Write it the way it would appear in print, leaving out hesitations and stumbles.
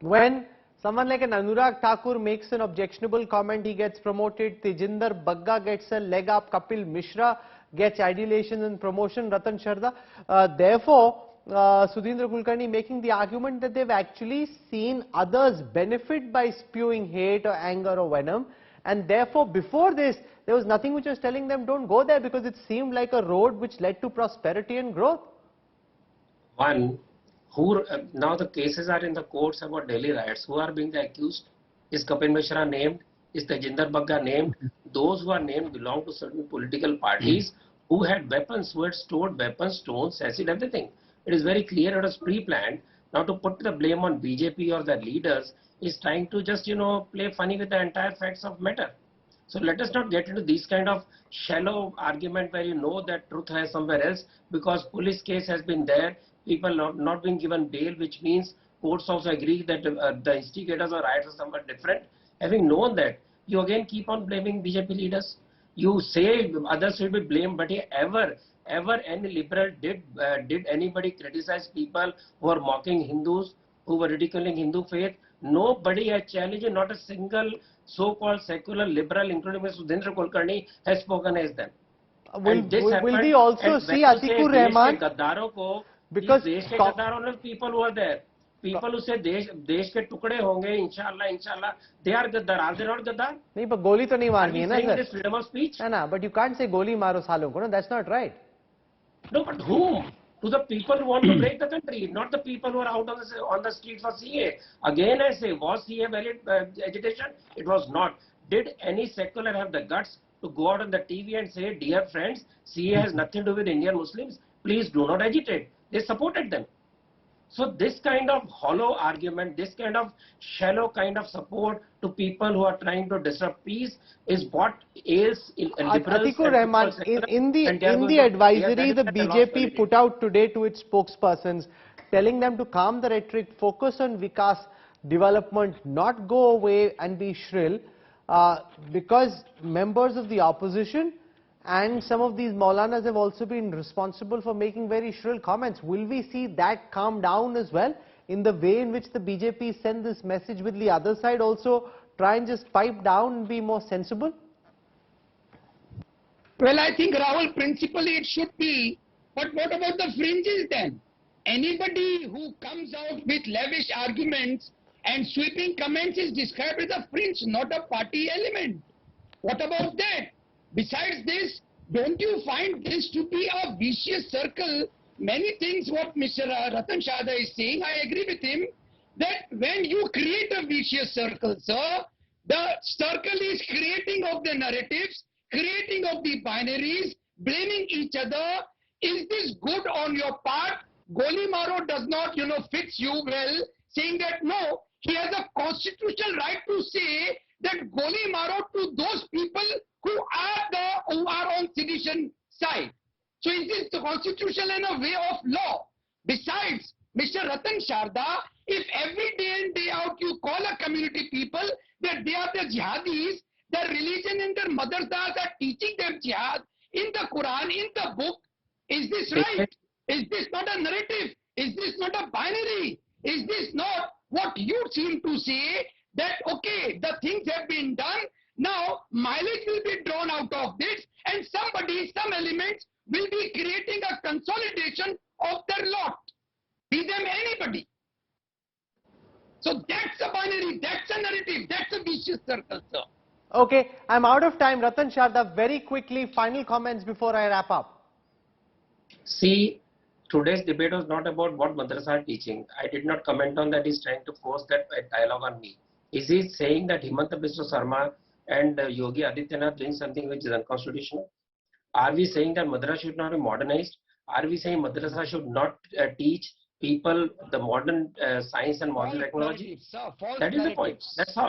When someone like an Anurag Thakur makes an objectionable comment, he gets promoted. Tajinder, Bagga gets a leg up. Kapil, Mishra gets adulation and promotion. Ratan, Sharda. Therefore, Sudhindra Kulkarni making the argument that they've actually seen others benefit by spewing hate or anger or venom. And therefore, before this, there was nothing which was telling them don't go there, because it seemed like a road which led to prosperity and growth. One, now the cases are in the courts about Delhi riots. Who are being accused? Is Kapil Mishra named? Is Tajinder Bagga named? Those who are named belong to certain political parties who had weapons, who had stored weapons, stones, acid, everything. It is very clear it was pre-planned. Now to put the blame on BJP or their leaders is trying to just, play funny with the entire facts of matter. So let us not get into these kind of shallow argument where you know that truth lies somewhere else, because police case has been there, people not being given bail, which means courts also agree that the instigators or riots are somewhat different. Having known that, you again keep on blaming BJP leaders. You say others should be blamed, but ever any liberal did anybody criticize people who are mocking Hindus, who were ridiculing Hindu faith? Nobody has challenged, not a single so-called secular liberal, including Mr. Sudhindra Kulkarni, has spoken as them. Will we also see Atikur Rahman? Because people who are there, people who say desh ke tukde honge, inshallah, they are gaddar. Are they not gaddar? No, but goli to nahi marni hai na, sir. This freedom of speech? No, but you can't say goli maro salon ko, no, that's not right. No, but whom? To the people who want to break the country, not the people who are out on the street for CA. Again I say, was CA valid agitation? It was not. Did any secular have the guts to go out on the TV and say, dear friends, CA has nothing to do with Indian Muslims, please do not agitate? They supported them. So this kind of hollow argument, this kind of shallow kind of support to people who are trying to disrupt peace is what ails liberals. Atikur Rahman, in the advisory the BJP put out today to its spokespersons, telling them to calm the rhetoric, focus on Vikas, development, not go away and be shrill, because members of the opposition and some of these Maulanas have also been responsible for making very shrill comments. Will we see that calm down as well, in the way in which the BJP send this message? With the other side also try and just pipe down and be more sensible? Well, I think, Rahul, principally it should be. But what about the fringes then? Anybody who comes out with lavish arguments and sweeping comments is described as a fringe, not a party element. What about that? Besides this, don't you find this to be a vicious circle? Many things what Mr. Ratan Sharda is saying, I agree with him, that when you create a vicious circle, sir, the circle is creating of the narratives, creating of the binaries, blaming each other. Is this good on your part? Goli Maro does not, fits you well, saying that no, he has a constitutional right to say that Goli Maro to those people who are on sedition side. So is this the constitutional in a way of law? Besides, Mr. Ratan Sharda, if every day in day out you call a community people that they are the jihadis, their religion and their madrasas are teaching them jihad in the Quran, in the book, is this right? Is this not a narrative? Is this not a binary? Is this not what you seem to say, that okay, the things have been done, now mileage will be drawn out of this and somebody, some elements will be creating a consolidation of their lot, be them anybody. So that's a binary, that's a narrative, that's a vicious circle, sir. Okay, I'm out of time. Ratan Sharda, very quickly, final comments before I wrap up. See, today's debate was not about what madrasa are teaching. I did not comment on that. He's trying to force that dialogue on me. Is he saying that Himanta Biswa Sarma and Yogi Adityanath doing something which is unconstitutional? Are we saying that madrasa should not be modernized? Are we saying madrasa should not teach people the modern science and modern technology? That is the point. That's all.